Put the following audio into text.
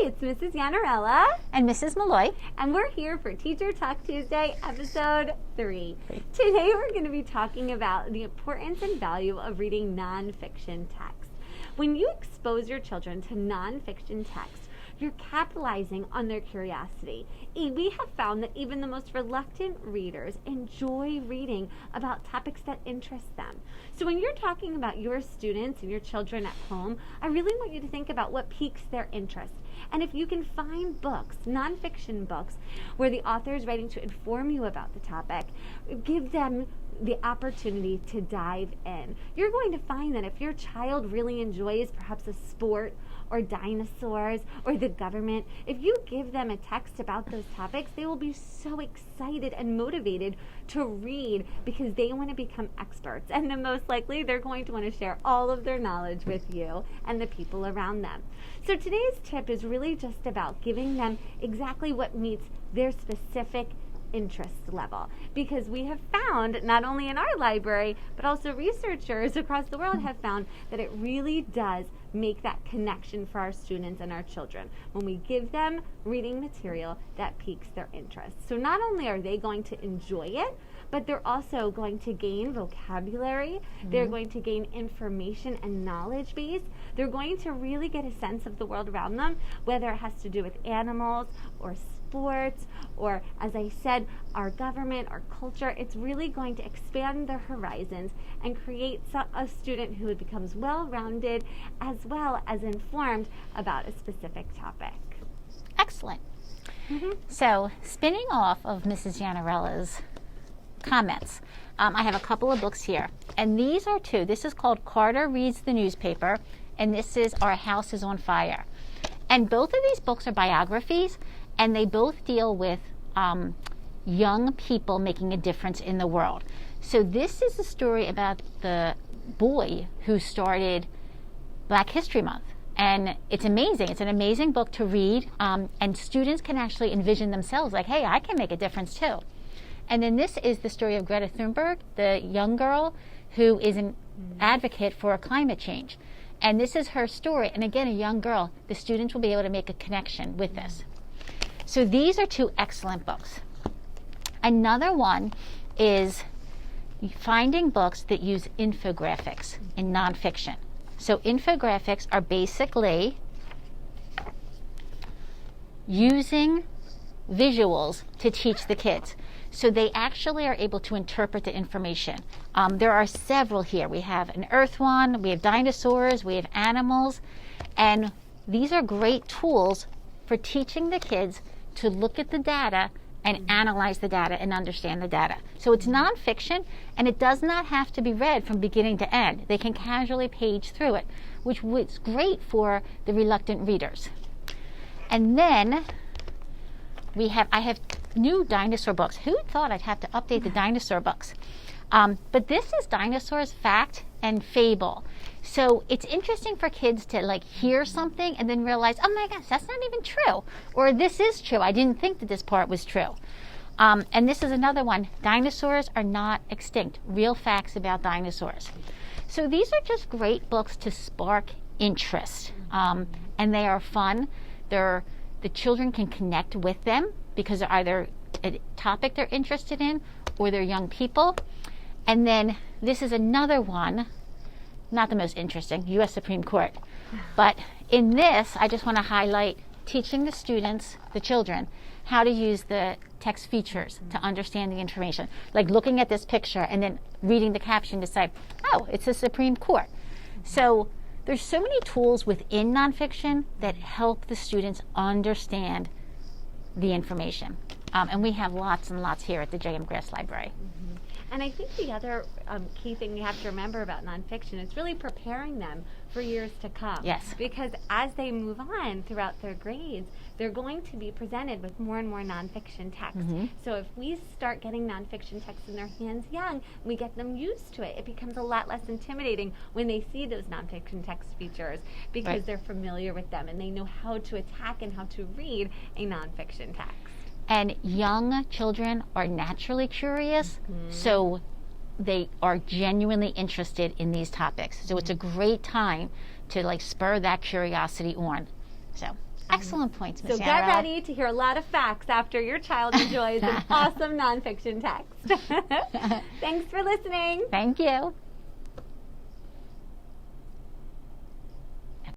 it's Mrs. Yanarella and Mrs. Malloy, and we're here for Teacher Talk Tuesday, episode 3. Today we're going to be talking about the importance and value of reading nonfiction text. When you expose your children to nonfiction text, you're capitalizing on their curiosity. We have found that even the most reluctant readers enjoy reading about topics that interest them. So when you're talking about your students and your children at home, I really want you to think about what piques their interest. And if you can find books, nonfiction books, where the author is writing to inform you about the topic, give them the opportunity to dive in. You're going to find that if your child really enjoys perhaps a sport or dinosaurs or the government, if you give them a text about those topics, they will be so excited and motivated to read because they want to become experts. And then most likely they're going to want to share all of their knowledge with you and the people around them. So today's tip is really just about giving them exactly what meets their specific interest level, because we have found, not only in our library, but also researchers across the world have found that it really does make that connection for our students and our children when we give them reading material that piques their interest. So not only are they going to enjoy it, but they're also going to gain vocabulary, they're going to gain information and knowledge base, they're going to really get a sense of the world around them, whether it has to do with animals or sports or, as I said, our government, our culture. It's really going to expand their horizons and create a student who becomes well-rounded as well as informed about a specific topic. Excellent. So, spinning off of Mrs. Yanarella's comments, I have a couple of books here, and these are two. This is called Carter Reads the Newspaper, and this is Our House is on Fire. And both of these books are biographies, and they both deal with young people making a difference in the world. So this is a story about the boy who started Black History Month. And it's amazing. It's an amazing book to read, and students can actually envision themselves like, hey, I can make a difference too. And then this is the story of Greta Thunberg, the young girl who is an advocate for climate change. And this is her story. And again, a young girl. The students will be able to make a connection with this. So these are two excellent books. Another one is finding books that use infographics in nonfiction. So infographics are basically using visuals to teach the kids. So they actually are able to interpret the information. There are several here. We have an earth one, we have dinosaurs, we have animals, and these are great tools for teaching the kids to look at the data and analyze the data and understand the data. So it's nonfiction, and it does not have to be read from beginning to end. They can casually page through it, which was great for the reluctant readers. And then I have new dinosaur books. Who thought I'd have to update the dinosaur books? But this is Dinosaurs Fact and Fable. So it's interesting for kids to hear something and then realize, oh my gosh, that's not even true. Or this is true. I didn't think that this part was true. And this is another one. Dinosaurs are not extinct. Real facts about dinosaurs. So these are just great books to spark interest. And they are fun. The children can connect with them because they're either a topic they're interested in or they're young people. And then this is another one, not the most interesting, U.S. Supreme Court. But in this, I just want to highlight teaching the students, the children, how to use the text features to understand the information. Like looking at this picture and then reading the caption to say, oh, it's the Supreme Court. So there's so many tools within nonfiction that help the students understand the information. And we have lots and lots here at the J.M. Grass Library. And I think the other key thing you have to remember about nonfiction is really preparing them for years to come. Yes. Because as they move on throughout their grades, they're going to be presented with more and more nonfiction text. So if we start getting nonfiction text in their hands young, we get them used to it. It becomes a lot less intimidating when they see those nonfiction text features because they're familiar with them and they know how to attack and how to read a nonfiction text. And young children are naturally curious, so they are genuinely interested in these topics. So it's a great time to spur that curiosity on. So Excellent points, Ms. So get ready to hear a lot of facts after your child enjoys an awesome nonfiction text. Thanks for listening. Thank you.